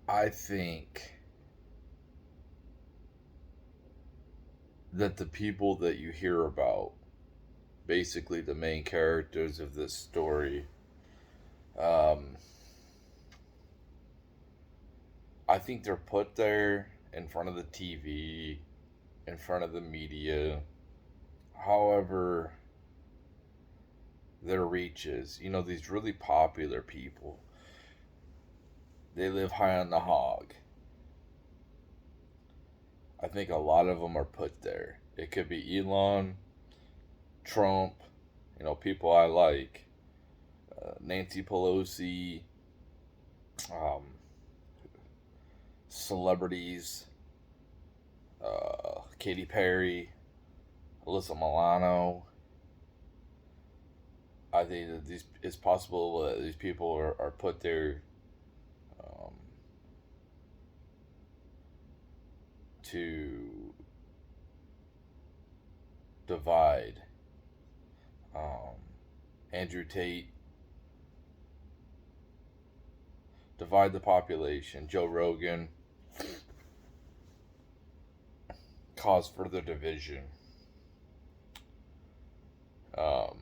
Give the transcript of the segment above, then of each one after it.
I think that the people that you hear about, basically the main characters of this story, um, I think they're put there in front of the TV, in front of the media. However, their reach is, these really popular people, they live high on the hog. I think a lot of them are put there. It could be Elon, Trump, people I like, Nancy Pelosi, um, celebrities, Katy Perry, Alyssa Milano. I think that it's possible that these people are put there um, to divide. Um, Andrew Tate, divide the population. Joe Rogan, cause further division. Um,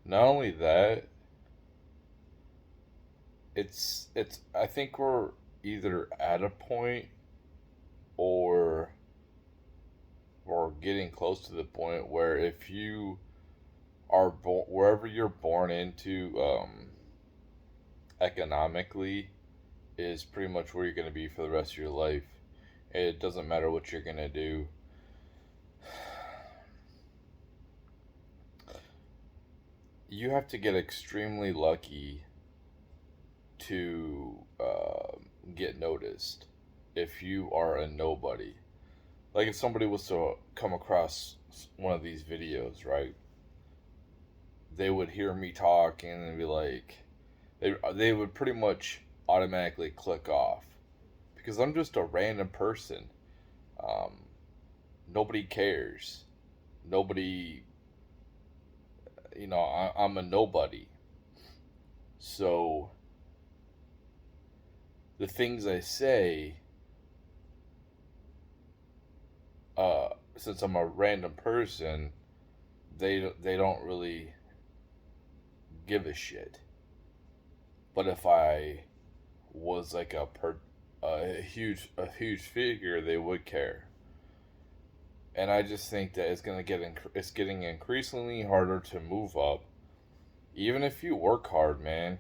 Not only that, it's. I think we're either at a point or we're getting close to the point where if you are wherever you're born into economically is pretty much where you're going to be for the rest of your life. It doesn't matter what you're going to do. You have to get extremely lucky to get noticed if you are a nobody. Like if somebody was to come across one of these videos, right? They would hear me talk and be like, they would pretty much automatically click off because I'm just a random person. Um, Nobody cares. Nobody, I'm a nobody. So the things I say, since I'm a random person, they don't really give a shit. But if I was like a huge figure, they would care. And I just think that it's getting increasingly harder to move up. Even if you work hard, man.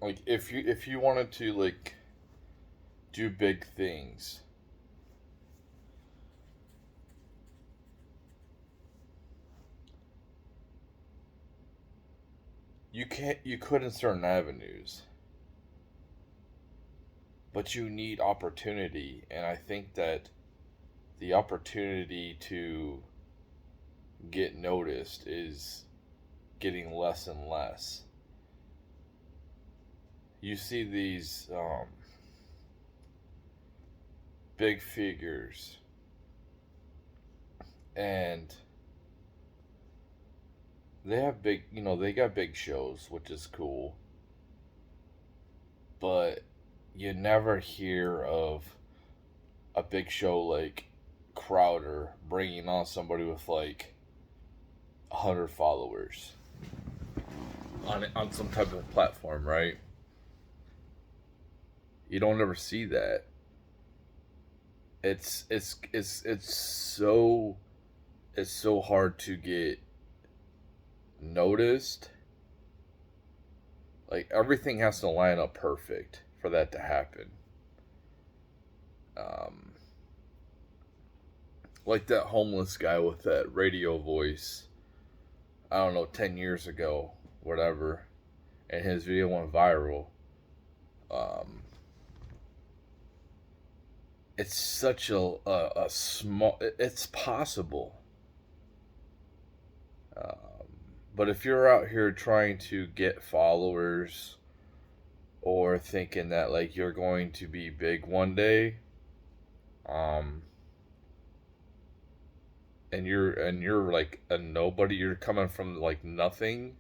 Like if you wanted to like do big things, you could in certain avenues, but you need opportunity, and I think that the opportunity to get noticed is getting less and less. You see these big figures, and they got big shows, which is cool, but you never hear of a big show like Crowder bringing on somebody with like 100 followers on some type of platform, right? You don't ever see that. It's so hard to get noticed. Like everything has to line up perfect for that to happen. Um, like that homeless guy with that radio voice. I don't know, 10 years ago, whatever, and his video went viral. Um, it's such a small. It's possible, but if you're out here trying to get followers or thinking that like you're going to be big one day, um, and you're like a nobody, you're coming from like nothing.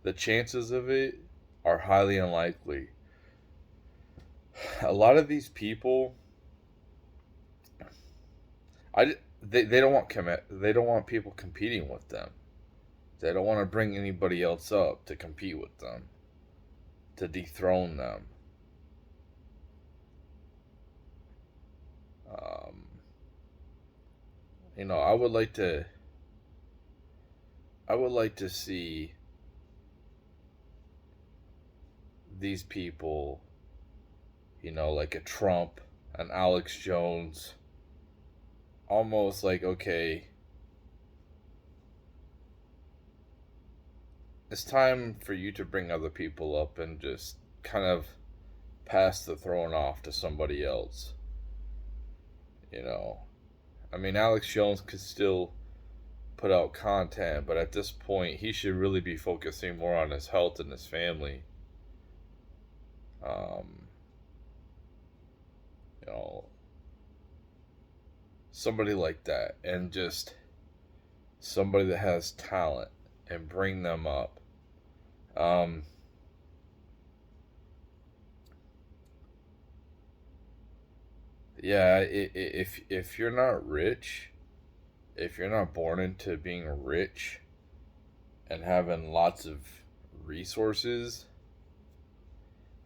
The chances of it are highly unlikely. A lot of these people, they don't want they don't want people competing with them. They don't want to bring anybody else up to compete with them, to dethrone them. Um, I would like to. I would like to see these people, like a Trump, an Alex Jones, almost like, okay, it's time for you to bring other people up and just kind of pass the throne off to somebody else. You know, I mean, Alex Jones could still put out content, but at this point, he should really be focusing more on his health and his family. Um, you know, somebody like that, and just somebody that has talent and bring them up. Um, yeah, if you're not rich, if you're not born into being rich and having lots of resources,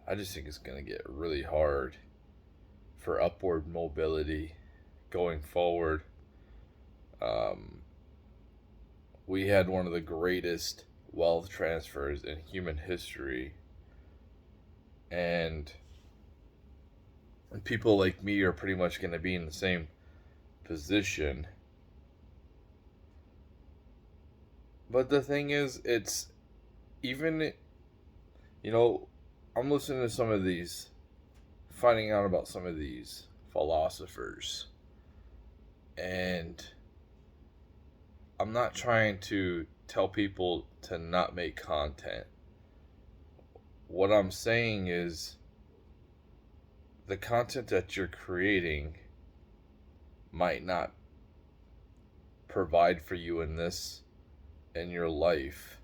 I just think it's gonna get really hard for upward mobility going forward. Um, we had one of the greatest wealth transfers in human history, and people like me are pretty much going to be in the same position. But the thing is, it's even, you know, I'm listening to some of these, finding out about some of these philosophers, and I'm not trying to tell people to not make content. What I'm saying is the content that you're creating might not provide for you in your life.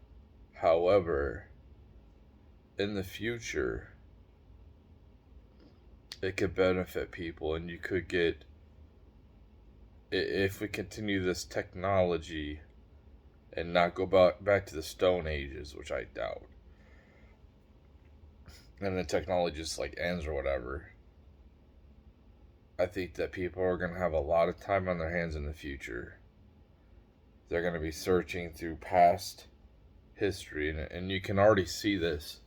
However, in the future, it could benefit people, and you could get, if we continue this technology and not go back to the Stone Ages, which I doubt, and the technology just like ends or whatever, I think that people are going to have a lot of time on their hands in the future. They're going to be searching through past history, and you can already see this.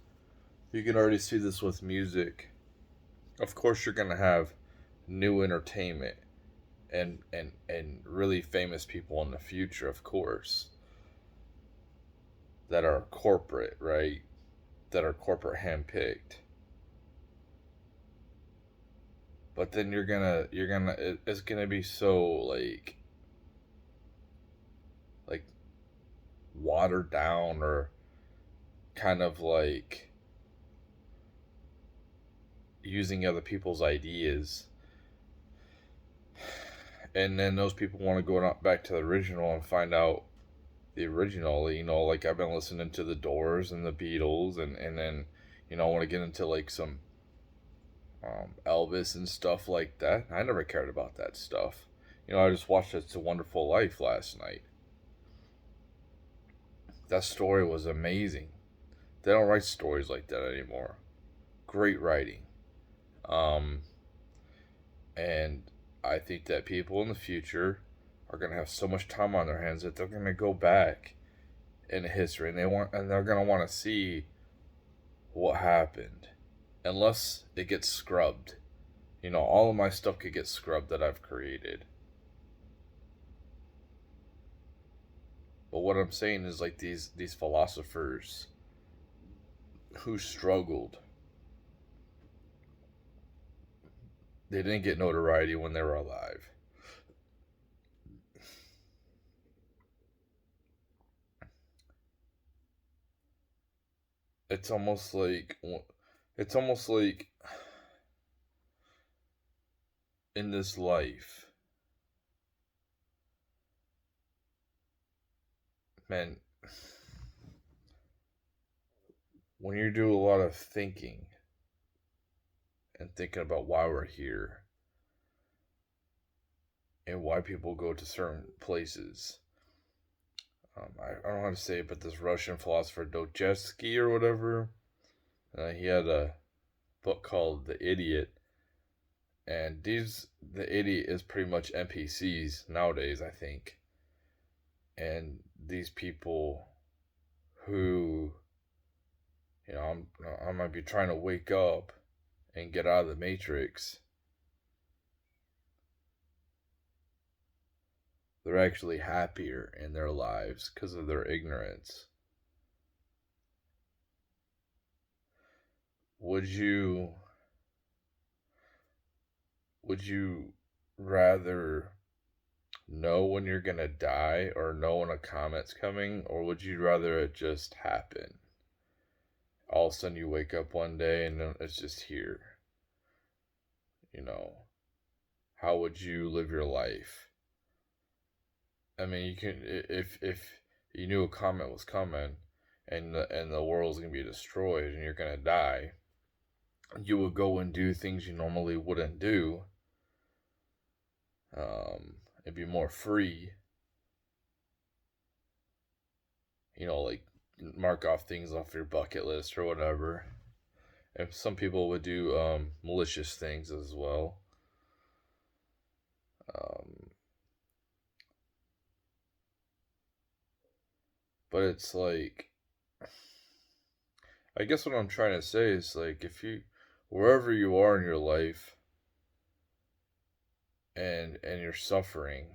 You can already see this with music. Of course, you're going to have new entertainment and really famous people in the future, of course, that are corporate, right? That are corporate handpicked. But then it's gonna be so like watered down, or kind of like using other people's ideas, and then those people want to go back to the original and find out the original. Like I've been listening to the Doors and the Beatles, and then I want to get into like some Elvis and stuff like that. I never cared about that stuff. I just watched It's a Wonderful Life last night. That story was amazing. They don't write stories like that anymore. Great writing. Um, and I think that people in the future are going to have so much time on their hands that they're going to go back in history, and they're going to want to see what happened, unless it gets scrubbed. All of my stuff could get scrubbed that I've created. But what I'm saying is, like, these philosophers who struggled, they didn't get notoriety when they were alive. It's almost like it's almost like in this life, man, when you do a lot of thinking and thinking about why we're here and why people go to certain places. I don't know how to say it, but this Russian philosopher Dostoevsky or whatever, he had a book called The Idiot, and the idiot is pretty much NPCs nowadays, I think, and these people who, I might be trying to wake up and get out of the matrix. They're actually happier in their lives because of their ignorance. Would you rather know when you're gonna die or know when a comet's coming, or would you rather it just happen? All of a sudden you wake up one day and it's just here. How would you live your life? I mean, you can, if you knew a comet was coming and the world's gonna be destroyed and you're gonna die, you would go and do things you normally wouldn't do. It'd be more free. Like mark off things off your bucket list or whatever. And some people would do malicious things as well. But it's like, I guess what I'm trying to say is like, wherever you are in your life, and you're suffering,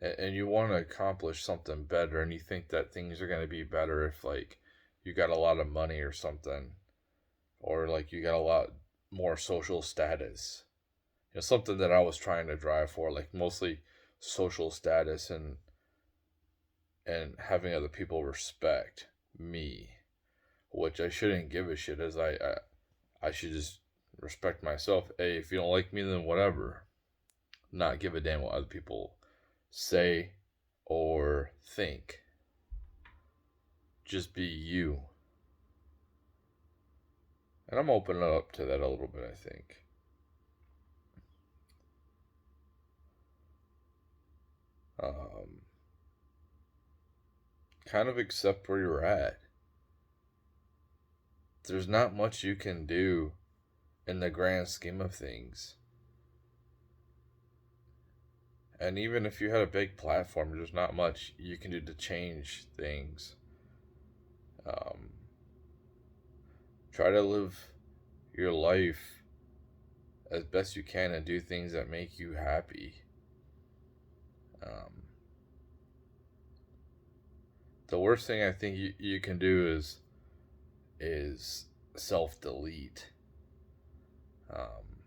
and you want to accomplish something better, and you think that things are going to be better if like you got a lot of money or something, or like you got a lot more social status. Something that I was trying to drive for, like mostly social status and having other people respect me, which I shouldn't give a shit, as I should just respect myself. Hey, if you don't like me, then whatever. Not give a damn what other people say or think. Just be you. And I'm opening up to that a little bit, I think. Kind of accept where you're at. There's not much you can do in the grand scheme of things. And even if you had a big platform, there's not much you can do to change things. Um, Try to live your life as best you can and do things that make you happy. Um, the worst thing I think you can do is self delete. Um,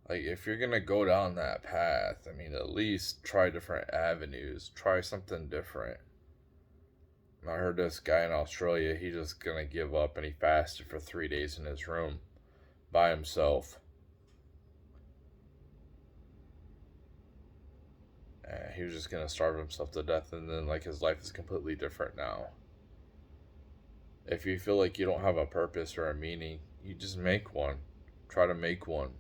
like if you're gonna go down that path, I mean, at least try different avenues. Try something different. I heard this guy in Australia, he just gonna give up and he fasted for 3 days in his room by himself. And he was just gonna starve himself to death, and then like his life is completely different now. If you feel like you don't have a purpose or a meaning, you just make one. Try to make one.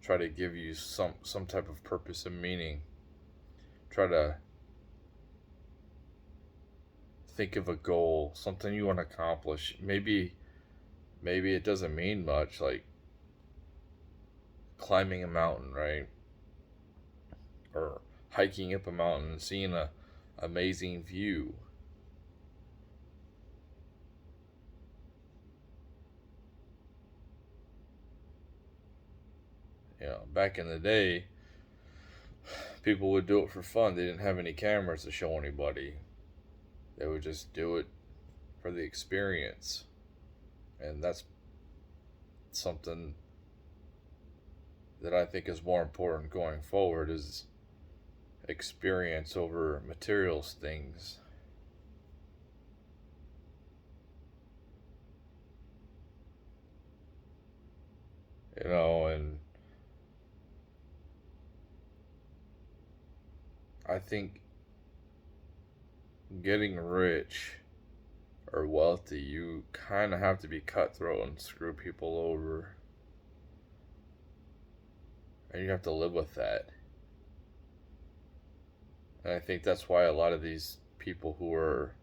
Try to give you some type of purpose and meaning. Try to think of a goal, something you want to accomplish. Maybe it doesn't mean much, like climbing a mountain, right? Or hiking up a mountain and seeing a amazing view. Back in the day, people would do it for fun. They didn't have any cameras to show anybody. They would just do it for the experience. And that's something that I think is more important going forward, is experience over materials things. And I think getting rich or wealthy, you kind of have to be cutthroat and screw people over. And you have to live with that. And I think that's why a lot of these people who are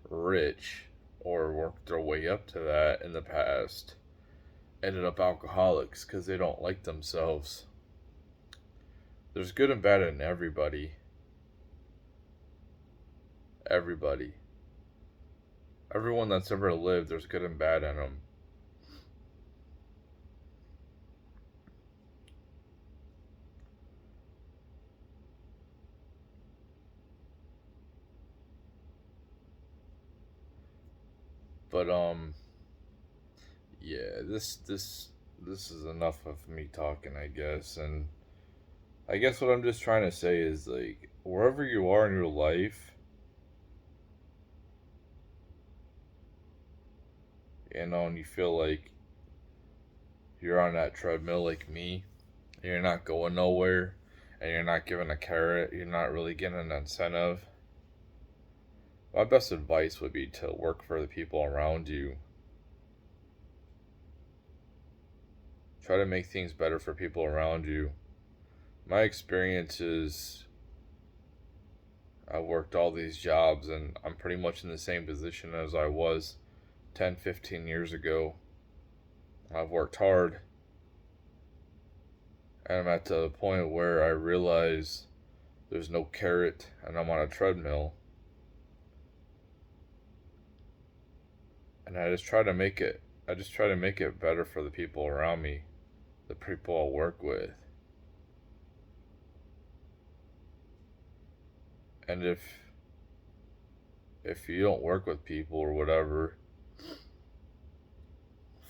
rich or worked their way up to that in the past ended up alcoholics because they don't like themselves. There's good and bad in everybody. Everybody. Everyone that's ever lived, there's good and bad in them. But yeah, this is enough of me talking, I guess. And I guess what I'm just trying to say is, like, wherever you are in your life, and you feel like you're on that treadmill like me, and you're not going nowhere, and you're not given a carrot, you're not really getting an incentive. My best advice would be to work for the people around you. Try to make things better for people around you. My experience is I worked all these jobs and I'm pretty much in the same position as I was 10, 15 years ago. I've worked hard and I'm at the point where I realize there's no carrot and I'm on a treadmill. And I just try to make it better for the people around me, the people I work with. And if you don't work with people or whatever,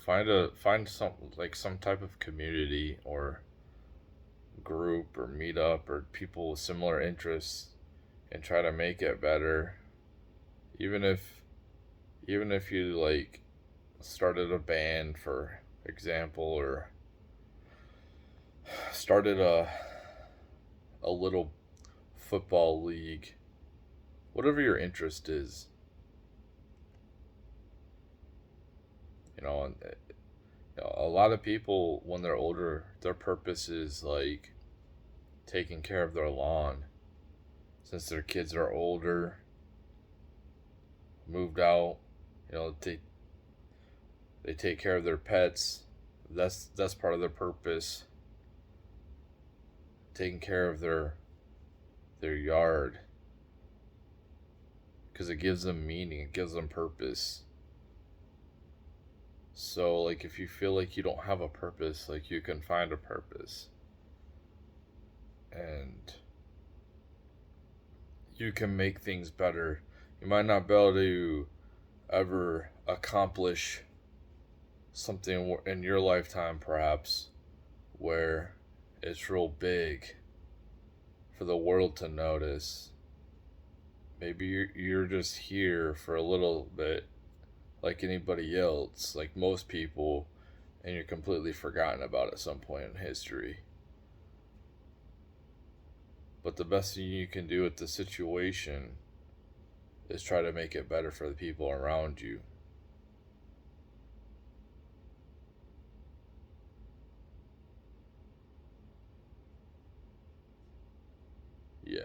find some type of community or group or meetup or people with similar interests and try to make it better. Even if you like started a band, for example, or started a little football league, whatever your interest is, and a lot of people when they're older, their purpose is like taking care of their lawn. Since their kids are older, moved out, they take care of their pets. That's part of their purpose. Taking care of their yard, because it gives them meaning, it gives them purpose. So, like, if you feel like you don't have a purpose, like, you can find a purpose. And you can make things better. You might not be able to ever accomplish something in your lifetime, perhaps, where it's real big for the world to notice. Maybe you're just here for a little bit, like anybody else, like most people, and you're completely forgotten about at some point in history. But the best thing you can do with the situation is try to make it better for the people around you. Yeah.